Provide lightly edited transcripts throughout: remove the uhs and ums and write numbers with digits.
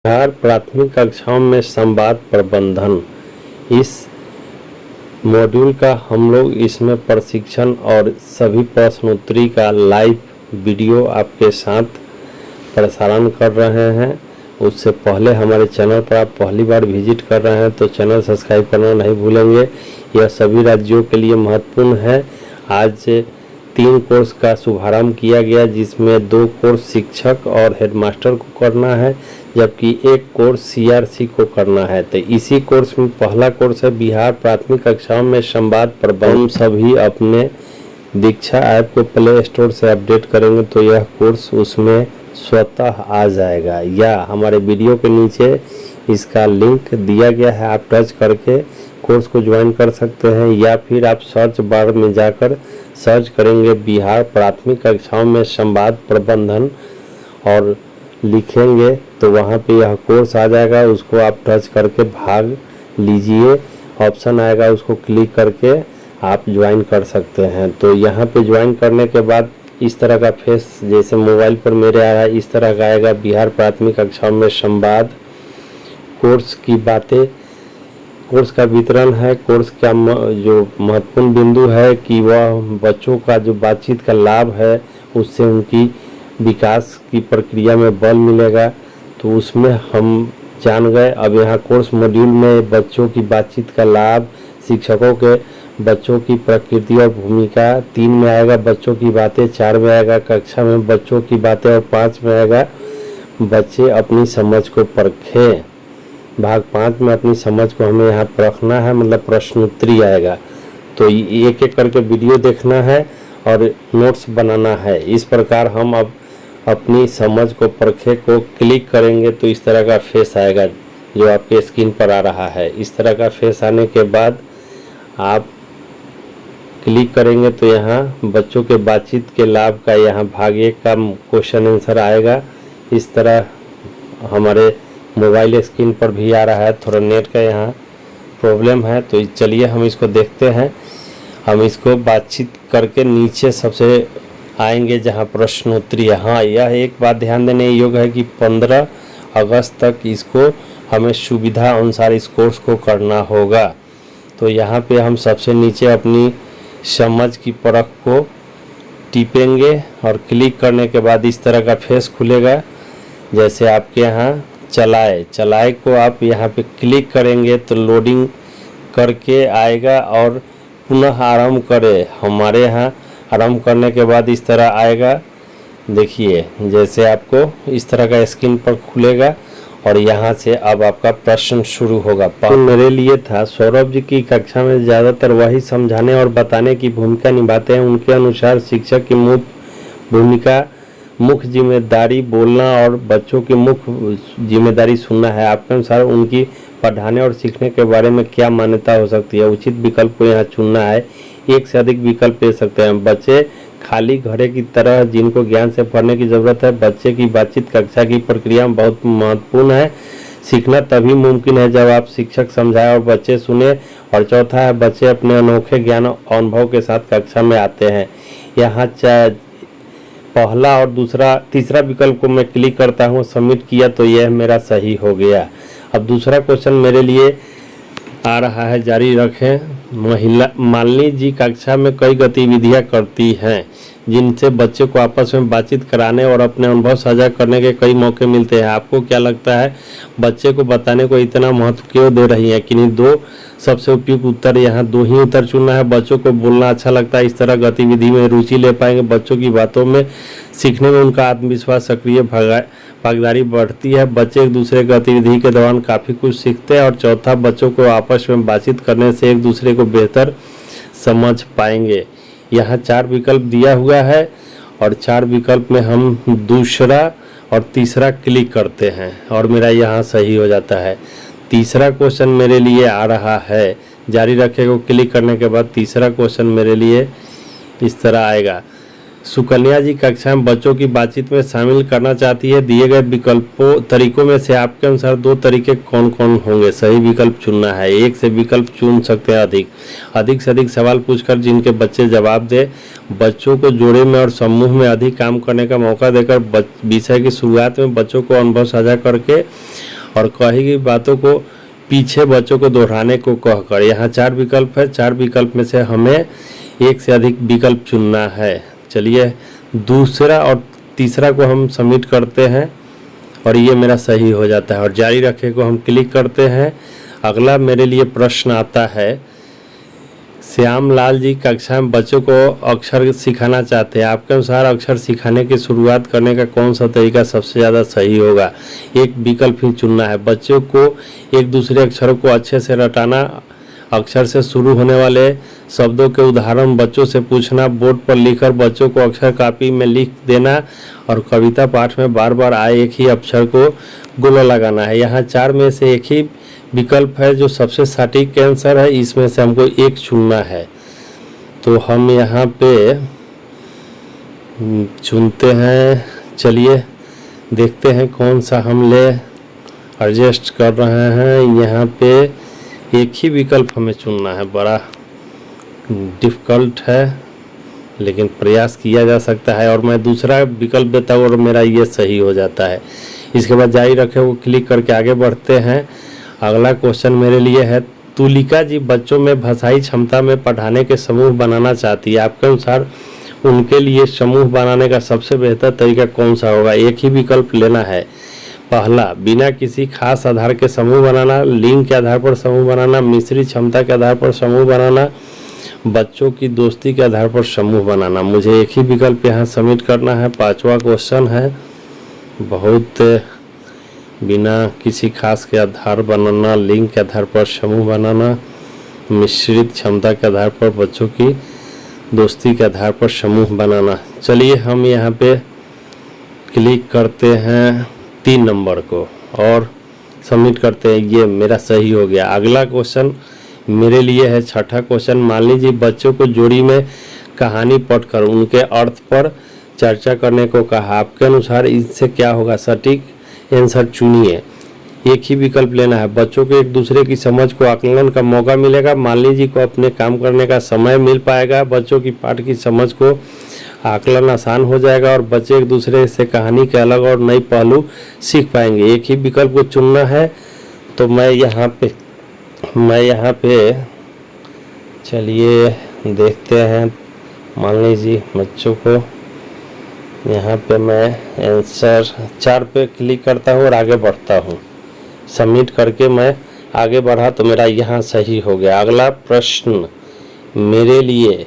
बिहार प्राथमिक कक्षाओं में संवाद प्रबंधन, इस मॉड्यूल का हम लोग इसमें प्रशिक्षण और सभी प्रश्नोत्तरी का लाइव वीडियो आपके साथ प्रसारण कर रहे हैं। उससे पहले हमारे चैनल पर आप पहली बार विजिट कर रहे हैं तो चैनल सब्सक्राइब करना नहीं भूलेंगे। यह सभी राज्यों के लिए महत्वपूर्ण है। आज 3 कोर्स का शुभारंभ किया गया, जिसमें 2 कोर्स शिक्षक और हेडमास्टर को करना है, जबकि 1 कोर्स सीआरसी को करना है। तो इसी कोर्स में पहला कोर्स है बिहार प्राथमिक कक्षाओं में संवाद प्रबंधन। हम सभी अपने दीक्षा ऐप को प्ले स्टोर से अपडेट करेंगे तो यह कोर्स उसमें स्वतः आ जाएगा, या हमारे वीडियो के नीचे इसका लिंक दिया गया है, आप टच करके कोर्स को ज्वाइन कर सकते हैं, या फिर आप सर्च बार में जाकर सर्च करेंगे बिहार प्राथमिक कक्षाओं में संवाद प्रबंधन और लिखेंगे तो वहाँ पे यह कोर्स आ जाएगा। उसको आप टच करके भाग लीजिए, ऑप्शन आएगा, उसको क्लिक करके आप ज्वाइन कर सकते हैं। तो यहाँ पे ज्वाइन करने के बाद इस तरह का फेस जैसे मोबाइल पर मेरे आ रहा है, इस तरह का आएगा। बिहार प्राथमिक कक्षाओं में संवाद कोर्स की बातें, कोर्स का वितरण है। कोर्स का जो महत्वपूर्ण बिंदु है कि वह बच्चों का जो बातचीत का लाभ है, उससे उनकी विकास की प्रक्रिया में बल मिलेगा, तो उसमें हम जान गए। अब यहाँ कोर्स मॉड्यूल में बच्चों की बातचीत का लाभ, शिक्षकों के बच्चों की प्रकृति और भूमिका, 3 में आएगा बच्चों की बातें, 4 में आएगा कक्षा में बच्चों की बातें और 5 में आएगा बच्चे अपनी समझ को परखें। भाग 5 में अपनी समझ को हमें यहाँ परखना है, मतलब प्रश्नोत्तरी आएगा। तो एक एक करके वीडियो देखना है और नोट्स बनाना है। इस प्रकार हम अब अपनी समझ को परखे को क्लिक करेंगे तो इस तरह का फेस आएगा जो आपके स्क्रीन पर आ रहा है। इस तरह का फेस आने के बाद आप क्लिक करेंगे तो यहाँ बच्चों के बातचीत के लाभ का यहाँ भाग 1 का क्वेश्चन आंसर आएगा। इस तरह हमारे मोबाइल स्क्रीन पर भी आ रहा है, थोड़ा नेट का यहाँ प्रॉब्लम है। तो चलिए हम इसको देखते हैं। हम इसको बातचीत करके नीचे सबसे आएंगे जहाँ प्रश्नोत्तरी है। हाँ, यह एक बात ध्यान देने योग्य है कि 15 अगस्त तक इसको हमें सुविधा अनुसार इस कोर्स को करना होगा। तो यहाँ पे हम सबसे नीचे अपनी समझ की परख को टिपेंगे और क्लिक करने के बाद इस तरह का फेस खुलेगा। जैसे आपके यहाँ चलाए को आप यहाँ पे क्लिक करेंगे तो लोडिंग करके आएगा और पुनः आरंभ करें। हमारे यहाँ आरंभ करने के बाद इस तरह आएगा। देखिए जैसे आपको इस तरह का स्क्रीन पर खुलेगा और यहाँ से अब आपका प्रश्न शुरू होगा। तो मेरे लिए था, सौरभ जी की कक्षा में ज़्यादातर वही समझाने और बताने की भूमिका निभाते हैं। उनके अनुसार शिक्षक की मुख्य जिम्मेदारी बोलना और बच्चों की मुख्य जिम्मेदारी सुनना है। आपके अनुसार उनकी पढ़ाने और सीखने के बारे में क्या मान्यता हो सकती है? उचित विकल्प को यहाँ चुनना है। 1 से अधिक विकल्प ले सकते हैं। बच्चे खाली घड़े की तरह जिनको ज्ञान से पढ़ने की ज़रूरत है। बच्चे की बातचीत कक्षा की प्रक्रिया में बहुत महत्वपूर्ण है। सीखना तभी मुमकिन है जब आप शिक्षक समझाए और बच्चे सुने। और चौथा है, बच्चे अपने अनोखे ज्ञान और अनुभव के साथ कक्षा में आते हैं। यहाँ पहला और तीसरा विकल्प को मैं क्लिक करता हूँ, सबमिट किया तो यह मेरा सही हो गया। अब दूसरा क्वेश्चन मेरे लिए आ रहा है, जारी रखें। मालिनी जी कक्षा में कई गतिविधियां करती हैं जिनसे बच्चे को आपस में बातचीत कराने और अपने अनुभव साझा करने के कई मौके मिलते हैं। आपको क्या लगता है, बच्चे को बताने को इतना महत्व क्यों दे रही है? किन्हीं 2 सबसे उपयुक्त उत्तर, यहाँ 2 ही उत्तर चुनना है। बच्चों को बोलना अच्छा लगता है, इस तरह गतिविधि में रुचि ले पाएंगे। बच्चों की बातों में सीखने में उनका आत्मविश्वास, सक्रिय भागीदारी बढ़ती है। बच्चे एक दूसरे गतिविधि के दौरान काफ़ी कुछ सीखते हैं। और चौथा, बच्चों को आपस में बातचीत करने से एक दूसरे को बेहतर समझ पाएंगे। यहाँ 4 विकल्प दिया हुआ है और 4 विकल्प में हम दूसरा और तीसरा क्लिक करते हैं और मेरा यहाँ सही हो जाता है। तीसरा क्वेश्चन मेरे लिए आ रहा है, जारी रखें को क्लिक करने के बाद तीसरा क्वेश्चन मेरे लिए इस तरह आएगा। सुकन्या जी कक्षा में बच्चों की बातचीत में शामिल करना चाहती है। दिए गए तरीकों में से आपके अनुसार 2 तरीके कौन कौन होंगे? सही विकल्प चुनना है। 1 से विकल्प चुन सकते हैं। अधिक से अधिक सवाल पूछकर जिनके बच्चे जवाब दे। बच्चों को जोड़े में और समूह में अधिक काम करने का मौका देकर विषय की शुरुआत में बच्चों को अनुभव साझा करके और कही गई बातों को पीछे बच्चों को दोहराने को कहकर। यहाँ 4 विकल्प है, 4 विकल्प में से हमें एक से अधिक विकल्प चुनना है। चलिए दूसरा और तीसरा को हम सबमिट करते हैं और ये मेरा सही हो जाता है और जारी रखे को हम क्लिक करते हैं। अगला मेरे लिए प्रश्न आता है, श्यामलाल जी कक्षा में बच्चों को अक्षर सिखाना चाहते हैं। आपके अनुसार अक्षर सिखाने की शुरुआत करने का कौन सा तरीका सबसे ज़्यादा सही होगा? एक विकल्प ही चुनना है। बच्चों को एक दूसरे अक्षरों को अच्छे से रटाना, अक्षर से शुरू होने वाले शब्दों के उदाहरण बच्चों से पूछना, बोर्ड पर लिखकर बच्चों को अक्षर कापी में लिख देना और कविता पाठ में बार बार आए एक ही अक्षर को गोला लगाना है। यहाँ 4 में से एक ही विकल्प है जो सबसे सटीक आंसर है, इसमें से हमको एक चुनना है। तो हम यहाँ पे चुनते हैं। चलिए देखते हैं कौन सा हम ले एडजस्ट कर रहे हैं। यहाँ पे एक ही विकल्प हमें चुनना है, बड़ा डिफ़िकल्ट है लेकिन प्रयास किया जा सकता है। और मैं दूसरा विकल्प देता हूँ और मेरा ये सही हो जाता है। इसके बाद जारी रखे वो क्लिक करके आगे बढ़ते हैं। अगला क्वेश्चन मेरे लिए है, तुलिका जी बच्चों में भाषाई क्षमता में पढ़ाने के समूह बनाना चाहती है। आपके अनुसार उनके लिए समूह बनाने का सबसे बेहतर तरीका कौन सा होगा? एक ही विकल्प लेना है। पहला, बिना किसी खास आधार के समूह बनाना, लिंग के आधार पर समूह बनाना, मिश्रित क्षमता के आधार पर समूह बनाना, बच्चों की दोस्ती के आधार पर समूह बनाना। मुझे एक ही विकल्प यहाँ सबमिट करना है। 5वां क्वेश्चन है, बहुत बिना किसी खास के आधार बनाना, लिंग के आधार पर समूह बनाना, मिश्रित क्षमता के आधार पर बच्चों की दोस्ती के आधार पर समूह बनाना। चलिए हम यहाँ पे क्लिक करते हैं 3 नंबर को और सबमिट करते हैं। ये मेरा सही हो गया। अगला क्वेश्चन मेरे लिए है 6ठा क्वेश्चन। मान लीजिए बच्चों को जोड़ी में कहानी पढ़कर उनके अर्थ पर चर्चा करने को कहा। आपके अनुसार इससे क्या होगा? सटीक आंसर चुनिए। एक ही विकल्प लेना है। बच्चों को एक दूसरे की समझ को आकलन का मौका मिलेगा। मान लीजिए को अपने काम करने का समय मिल पाएगा। बच्चों की पाठ की समझ को आकलन आसान हो जाएगा और बच्चे एक दूसरे से कहानी के अलग और नई पहलू सीख पाएंगे। एक ही विकल्प को चुनना है। तो मैं यहाँ पे चलिए देखते हैं। मान लीजिए बच्चों को यहाँ पे मैं आंसर 4 पे क्लिक करता हूँ और आगे बढ़ता हूँ। सबमिट करके मैं आगे बढ़ा तो मेरा यहाँ सही हो गया। अगला प्रश्न मेरे लिए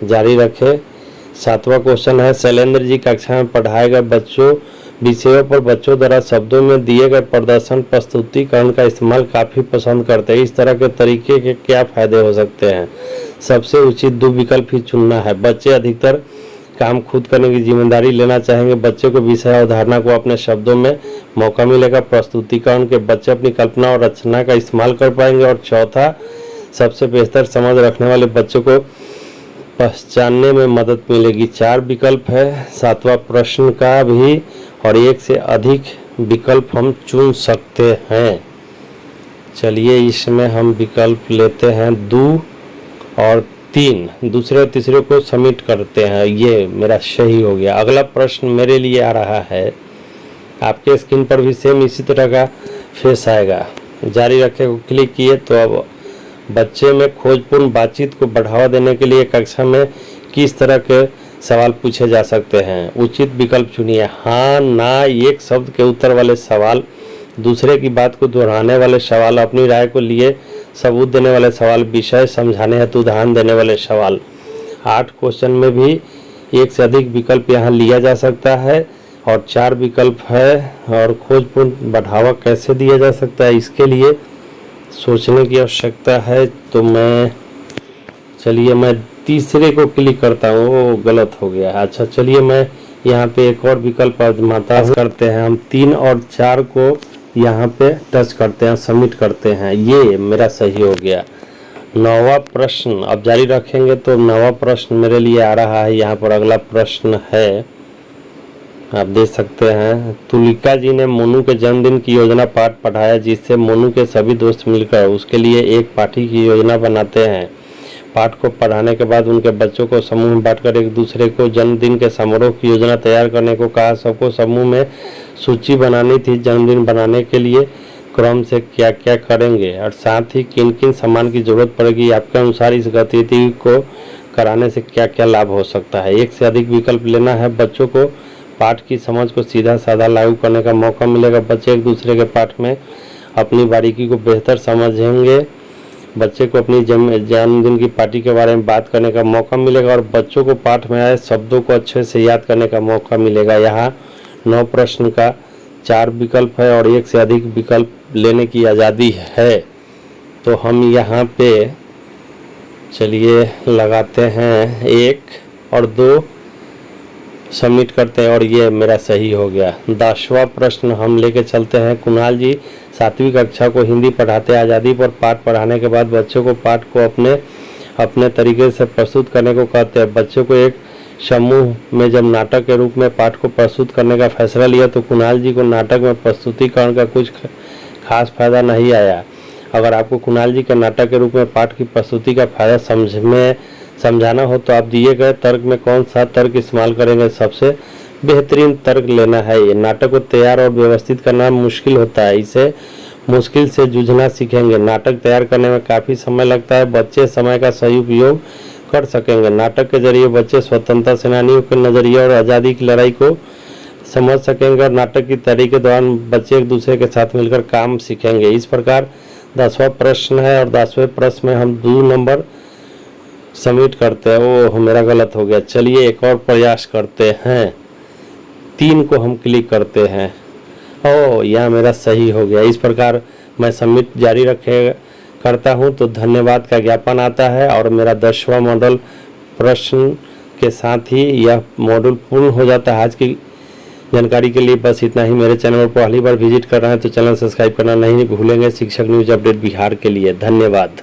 जारी रखे। 7वां क्वेश्चन है, शैलेंद्र जी कक्षा में पढ़ाए गए बच्चों विषयों पर बच्चों द्वारा शब्दों में दिए गए प्रदर्शन प्रस्तुतिकरण का इस्तेमाल काफ़ी पसंद करते हैं। इस तरह के तरीके के क्या फ़ायदे हो सकते हैं? सबसे उचित 2 विकल्प ही चुनना है। बच्चे अधिकतर काम खुद करने की जिम्मेदारी लेना चाहेंगे। बच्चे को विषय अवधारणा को अपने शब्दों में मौका मिलेगा। प्रस्तुतिकरण के बच्चे अपनी कल्पना और रचना का इस्तेमाल कर पाएंगे। और चौथा, सबसे बेहतर समझ रखने वाले बच्चों को पहचानने में मदद मिलेगी। 4 विकल्प है 7वां प्रश्न का भी और एक से अधिक विकल्प हम चुन सकते हैं। चलिए इसमें हम विकल्प लेते हैं 2 और 3। दूसरे और तीसरे को सबमिट करते हैं। ये मेरा सही हो गया। अगला प्रश्न मेरे लिए आ रहा है, आपके स्क्रीन पर भी सेम इसी तरह का फेस आएगा। जारी रखे को क्लिक किए तो अब बच्चे में खोजपूर्ण बातचीत को बढ़ावा देने के लिए कक्षा में किस तरह के सवाल पूछे जा सकते हैं? उचित विकल्प चुनिए। हाँ, ना, एक शब्द के उत्तर वाले सवाल, दूसरे की बात को दोहराने वाले सवाल, अपनी राय को लिए सबूत देने वाले सवाल, विषय समझाने हेतु उदाहरण देने वाले सवाल। 8 क्वेश्चन में भी एक से अधिक विकल्प यहाँ लिया जा सकता है और 4 विकल्प है। और खोजपूर्ण बढ़ावा कैसे दिया जा सकता है, इसके लिए सोचने की आवश्यकता है। तो मैं तीसरे को क्लिक करता हूँ। वो गलत हो गया। अच्छा, चलिए मैं यहाँ पे एक और विकल्प आजमाता करते हैं। हम 3 और 4 को यहाँ पे टच करते हैं, सबमिट करते हैं। ये मेरा सही हो गया। 9वां प्रश्न अब जारी रखेंगे। तो 9वां प्रश्न मेरे लिए आ रहा है। यहाँ पर अगला प्रश्न है, आप देख सकते हैं। तुलिका जी ने मोनू के जन्मदिन की योजना पाठ पढ़ाया, जिससे मोनू के सभी दोस्त मिलकर उसके लिए एक पार्टी की योजना बनाते हैं। पाठ को पढ़ाने के बाद उनके बच्चों को समूह में बांटकर एक दूसरे को जन्मदिन के समारोह की योजना तैयार करने को कहा। सबको समूह में सूची बनानी थी। जन्मदिन बनाने के लिए क्रम से क्या क्या करेंगे और साथ ही किन किन सामान की जरूरत पड़ेगी, आपके अनुसार इस गतिविधि को कराने से क्या क्या लाभ हो सकता है। एक से अधिक विकल्प लेना है। बच्चों को पाठ की समझ को सीधा साधा लागू करने का मौका मिलेगा। बच्चे एक दूसरे के पाठ में अपनी बारीकी को बेहतर समझेंगे। बच्चे को अपनी जन्मदिन की पार्टी के बारे में बात करने का मौका मिलेगा और बच्चों को पाठ में आए शब्दों को अच्छे से याद करने का मौका मिलेगा। यहाँ 9 प्रश्न का 4 विकल्प है और एक से अधिक विकल्प लेने की आज़ादी है। तो हम यहाँ पे चलिए लगाते हैं 1 और 2 सबमिट करते हैं और ये मेरा सही हो गया। 10वां प्रश्न हम लेके चलते हैं। कुणाल जी 7वीं कक्षा को हिंदी पढ़ाते हैं। आज़ादी पर पाठ पढ़ाने के बाद बच्चों को पाठ को अपने तरीके से प्रस्तुत करने को कहते हैं। बच्चों को एक समूह में जब नाटक के रूप में पाठ को प्रस्तुत करने का फैसला लिया तो कुणाल जी को नाटक में प्रस्तुतिकरण का कुछ खास फायदा नहीं आया। अगर आपको कुणाल जी के नाटक के रूप में पाठ की प्रस्तुति का फायदा समझाना हो तो आप दिए गए तर्क में कौन सा तर्क इस्तेमाल करेंगे। सबसे बेहतरीन तर्क लेना है। ये नाटक को तैयार और व्यवस्थित करना मुश्किल होता है, इसे मुश्किल से जूझना सीखेंगे। नाटक तैयार करने में काफ़ी समय लगता है। बच्चे समय का सही उपयोग कर सकेंगे। नाटक के जरिए बच्चे स्वतंत्रता सेनानियों के नज़रिए और आज़ादी की लड़ाई को समझ सकेंगे और नाटक की तैयारी के दौरान बच्चे एक दूसरे के साथ मिलकर काम सीखेंगे। इस प्रकार 10वां प्रश्न है और 10वें प्रश्न में हम 2 नंबर सबमिट करते हैं। वो मेरा गलत हो गया। चलिए एक और प्रयास करते हैं। 3 को हम क्लिक करते हैं। यह मेरा सही हो गया। इस प्रकार मैं सबमिट जारी करता हूं तो धन्यवाद का ज्ञापन आता है और मेरा 10वां मॉडल प्रश्न के साथ ही यह मॉड्यूल पूर्ण हो जाता है। आज की जानकारी के लिए बस इतना ही। मेरे चैनल पर पहली बार विजिट कर रहे हैं तो चैनल सब्सक्राइब करना नहीं भूलेंगे। शिक्षक न्यूज अपडेट बिहार के लिए धन्यवाद।